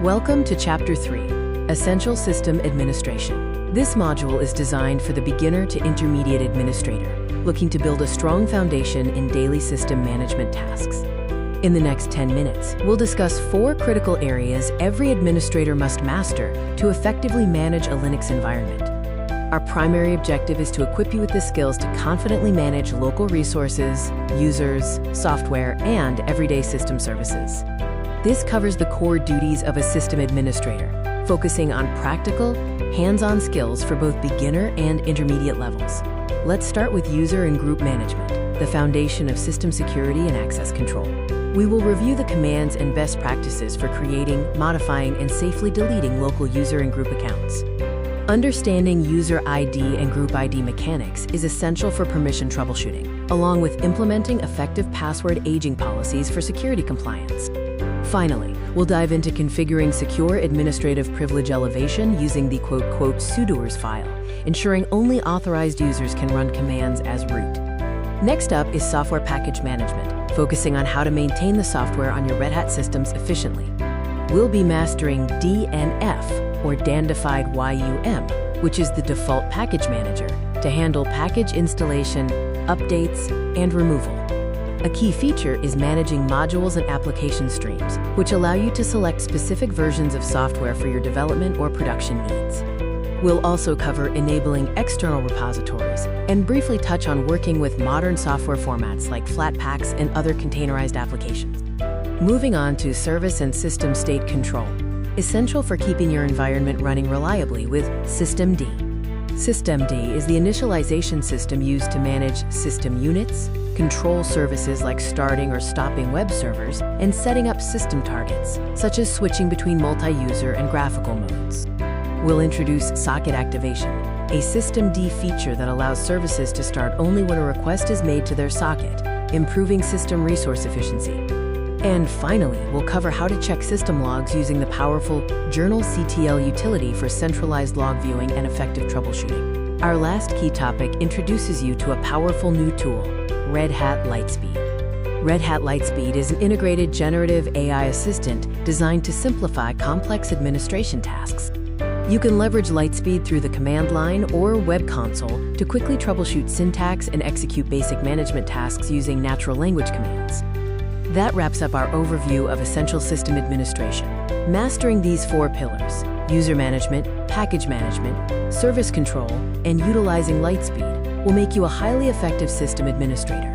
Welcome to Chapter 3, Essential System Administration. This module is designed for the beginner to intermediate administrator, looking to build a strong foundation in daily system management tasks. In the next 10 minutes, we'll discuss 4 critical areas every administrator must master to effectively manage a Linux environment. Our primary objective is to equip you with the skills to confidently manage local resources, users, software, and everyday system services. This covers the core duties of a system administrator, focusing on practical, hands-on skills for both beginner and intermediate levels. Let's start with user and group management, the foundation of system security and access control. We will review the commands and best practices for creating, modifying, and safely deleting local user and group accounts. Understanding user ID and group ID mechanics is essential for permission troubleshooting, along with implementing effective password aging policies for security compliance. Finally, we'll dive into configuring secure administrative privilege elevation using the sudoers file, ensuring only authorized users can run commands as root. Next up is software package management, focusing on how to maintain the software on your Red Hat systems efficiently. We'll be mastering DNF, or Dandified YUM, which is the default package manager, to handle package installation, updates, and removal. A key feature is managing modules and application streams, which allow you to select specific versions of software for your development or production needs. We'll also cover enabling external repositories and briefly touch on working with modern software formats like Flatpaks and other containerized applications. Moving on to service and system state control, essential for keeping your environment running reliably with systemd. Systemd is the initialization system used to manage system units, control services like starting or stopping web servers, and setting up system targets, such as switching between multi-user and graphical modes. We'll introduce socket activation, a systemd feature that allows services to start only when a request is made to their socket, improving system resource efficiency. And finally, we'll cover how to check system logs using the powerful journalctl utility for centralized log viewing and effective troubleshooting. Our last key topic introduces you to a powerful new tool, Red Hat Lightspeed. Red Hat Lightspeed is an integrated generative AI assistant designed to simplify complex administration tasks. You can leverage Lightspeed through the command line or web console to quickly troubleshoot syntax and execute basic management tasks using natural language commands. That wraps up our overview of essential system administration. Mastering these 4 pillars, user management, package management, service control, and utilizing Lightspeed, will make you a highly effective system administrator.